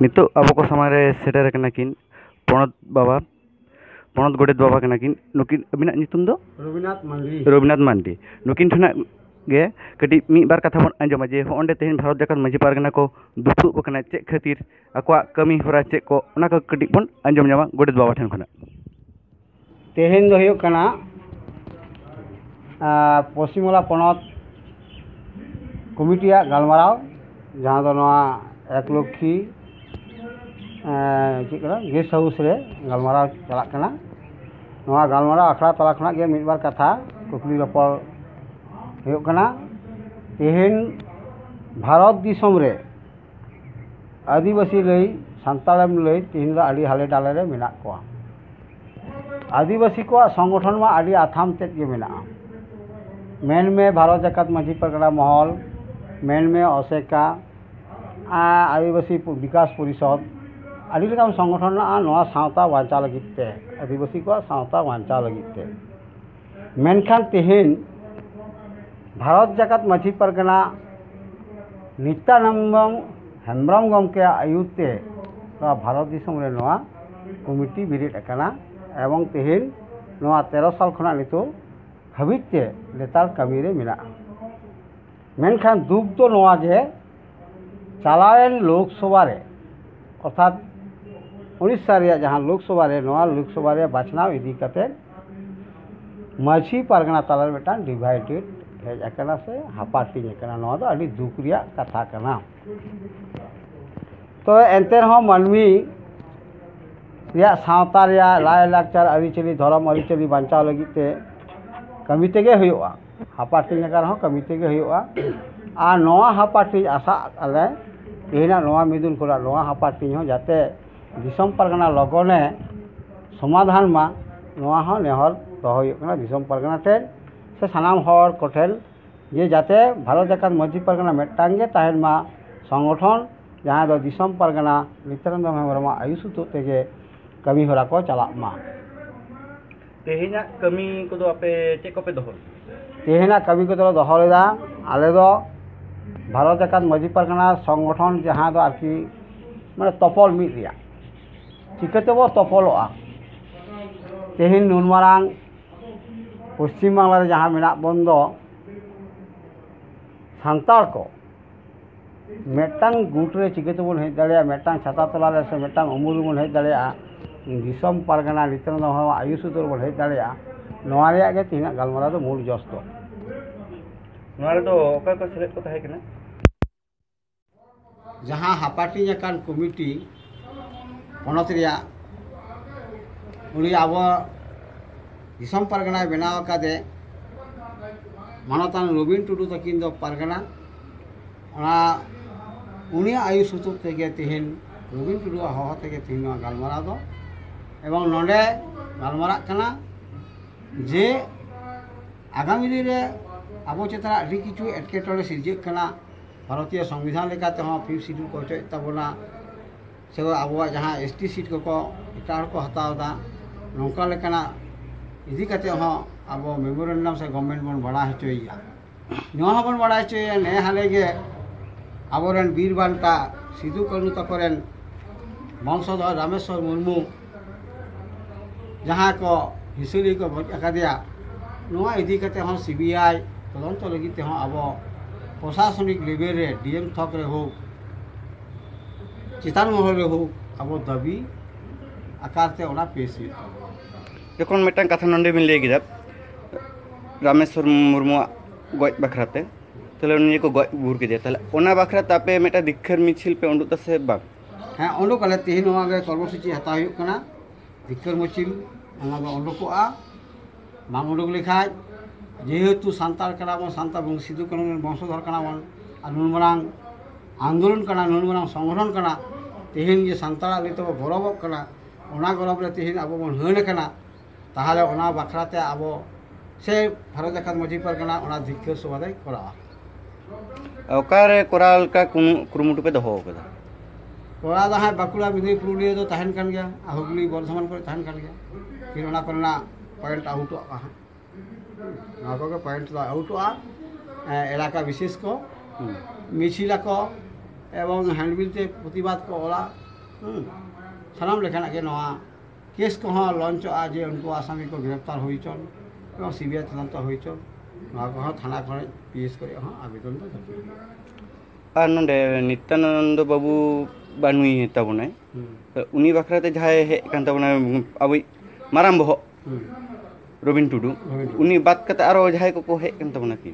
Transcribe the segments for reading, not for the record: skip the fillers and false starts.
नितो अब को समारे सेटर कना किन पणत बाबा पणत गोडेत बाबा कना किन नुकिन अबिना नितुम दो रघुनाथ मांडी नुकिन ठना गे कटी मी बार कथा बन अंजमा जे होंडे तेहन भारत जाकत मांझी पारगना को दुफु कना चे खातिर अकवा कमी होरा चे को ओना को कटी बन अंजम जामा गोडेत बाबा ठन खना तेहन दो हुयो कना पश्चिमला पणत कमिटिया गालमाराव जहाँ दो नवा एक लक्षी चेकना गेस्ट हाउस रे गालमाराव चला कना नवा गालमाराव आखड़ा तला खना गे मिद बार कथा कुकली रपड़ हुयो कना तेहन भारत दिसम रे आदिवासी लई सांतालम लई तेहन दा आडी हाले डाले रे मेना कोआ आदिवासी को संगठन में आडी आथाम तेज के मेना मेन में भारत जाकत मांझी परगना महल मेन में असेका आदिवासी विकास परिषद आदि लेकान संगठन नवा सावता बांचा लगिते आदिवासी को सावता बांचा लगिते मेनखान तेहन भारत जाकत मांझी परगना नित्यानंद हेम्ब्रम गमके आयुते भारत दिसम रे नवा कमिटी बिरिद अकाना एवं तेहन नवा 13 साल खना नितो हाबिते लेतार कमी रे मेना मेनखान दुख तो नवा जे चालावेन लोकसभा रे अर्थात उड़ीसा रे जहाँ लोकसभा रे नवा लोकसभा रे बाछनाव इदी कते माझी पारगना ताला बेटा डिवाइडेड हेज अकना से हापाटी अकना नवा दो अडी दुख रिया कथा कना तो एंते रहो मानवी रिया सावता रिया लाय लाकचार अरिचली धर्म अरिचली बांचाव लगिते कमी तेगे हुआ हापाटी अकना हो कमी तेगे हुआ आ नवा हापाटी आशा आले तेहना नवा मिदुन कोला नवा हापाटी हो जाते दिसम परगना लगने समाधान मा नवा हो नेहर दो दिसम परगना ठेन से सानाम हर कोठेन ये जाते भारत जाकत मांझी परगना मेटांगे ताहेन मा संगठन जहाँ दो दिसम परगना नित्यानंद हेम्ब्रम आयुसुतो तेगे कमी होरा को चला मा तेहना कमी को दो आपे चे को पे दोहल तेहना कमी को दो दोहलेदा आले दो भारत जाकत मांझी परगना संगठन जहाँ दो आरकी माने तपल मिद रिया चिकाते बो तपलोआ तेहन नुनमारांग पश्चिम बांगला जहाँ मेना बंदो सांताल को मेटांग गुट रे चिकाते बन हेज दाड़िया मेटांग छाता तला रे से मेटांग उमुल बन हेज दाड़िया दिसम पारगना नित्यानंद हेम्ब्रम आयुसुतो बन हेज दाड़िया नवा रिया गे तिना गालमारा दो मूल जस दो नवा रे दो ओका को सेलेक्ट को ताहे कना जहाँ हापाटी जकान कमिटी पणत रिया उनी अब दिसम पारगना बनाव कादे मानतान रवीन टुडू तकिन दो पारगना ओना उनी आयुसुतो तेगे तेहन रवीन टुडू हह तेगे तेहन गालमारा दो एवं नोडे गालमारा कना जे आगामी दिन रे अब चेतना अभी किछु एटकेटोड़े सिरजे कना भारतीय संविधान लेकाते हो 5 सीट को चोय तबना से अब जहाँ एसटी सीट को इटार को हतावदा नौका लेकना इदी कते हो अब मेमोरेंडम से गवर्नमेंट बन बड़ा हचोया नवा बन बड़ा हचोया ने हाले गे आबोरेन वीर बांटा सिदु कानू तकोरेन वंशधर रामेश्वर मुर्मू जहाँ को हिसुली को भज अकादिया नवा इदी कते हो सीबीआई तदंत लगिते हो अब प्रशासनिक लेवल रे डीएम थक रे हो चितान महल रे हो अब दाबी आकार ते ओना पेश जखन मेटां कथा नंडे बिन लई गिदा रामेश्वर मुर्मू गज बखराते तले उनी को गज बुर के तले ओना बखरा तापे मेटा दिखर मिছিল पे उंडुता से बाग हाँ उंडुक आले तेहन नवा गे कर्मसूची हता हुयुक कना दिखर मिছিল ओना बा उंडुकोआ बांग उंडुक लेखाय जेहेतु सांताल कना बन सांता बंग सिदु कानू वंशधर कना बन आ नुनमारांग आंदोलन कना नुनमारांग संगठन कना तेहन जे सांताला नितो गौरव कना ओना गौरव रे तेहन अब बन हन कना ताहले ओना बखराते अब से भारत जाकत मांझी परगना ओना धिक्कर सभा दे करा ओकारे कोराल का कुरुमुटु पे दोहो कदा कोरा दहा बाकुड़ा मिदी पुरुलिया दो तहन कान गया हुगली बर्धमान को तहन कान गया फिर ओना करना पॉइंट आउट आ ना को पॉइंट आउट आ इलाका विशेष को मिছিলা को एवं हैंडबिल ते प्रतिवाद को ओला सानाम लेखाना के नवा केस को लॉन्चोगा जे उनको आसामी को गिरफ्तार हुई चल और सीबीआई तदंत हुई चल नवा थाना खन पीएस करे आवेदन दो और नोंडे नित्यानंद बाबू बानुई ताबोनाय उनी बाखराते जहाय हे कान ताबोना अब माराम बह रबिन टुडू उनी बात करते आरो जहाय को हे कान ताबोना की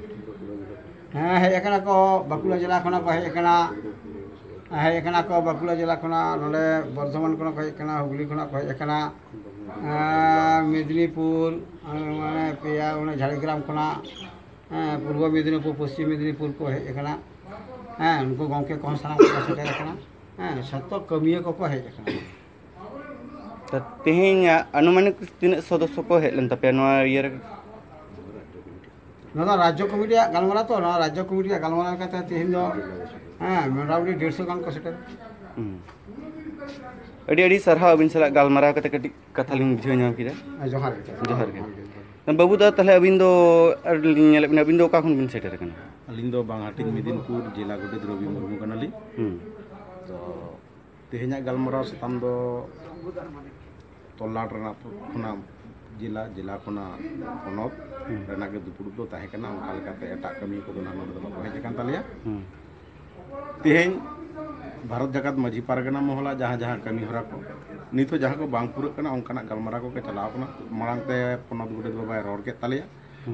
हाँ हे एकना को बाकुला जिला खना को हे एकना को बाकुला जिला खना नोले बर्धमान खना को एकना हुगली खना को एकना मेदिनीपुर माने पेया उन झाड़ग्राम खना पूर्व मेदिनीपुर पश्चिम मेदिनीपुर को हे एकना उनको गाँव के कौन सारा को सेटर एकना सत्तर कमिया को हे एकना तेहें अनुमानिक तीन सदस्य को हेलन तपे ईयर राज्य कमिटी गलमारा तो राज्य कमिटी गलमारा तेहन मोटामुटी 150 गान को सेटर अड़ी सरहा अबिन सला गलमारा कटी कथा लिंग बुझे नाम किदा जोहार के बाबू दा तले अबिन दो अबिन दो का खन बिन सेटर कना अलिंग दो बांगाटिन मेदिनीपुर जिला गोडेत रवि मुर्मू कनाली तो तेहना गलमारा सताम दो तोलाट रना खुना जिला जिला खुना पनत रना के दुपुर दो ताहे कना उनका लेकाते एटा कमी को दोना नोड दो को हेज कान तालिया तेहेन भारत जगत माझी पारगना मोहला जहाँ जहाँ कमी हरा को नितो जहाँ को बांग पुरक कना उनका गलमारा को के चलाव कना मांगते पनत गोडेत बाबा रोड के तालिया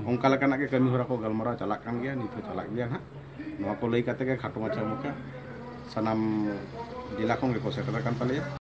उनका लेकाना के कमी हरा को गलमारा चला कान गया नितो चला गया ना नवा को लई काते के खाटो माछा मुखा सनाम जिला खन के को सेटर कान तालिया।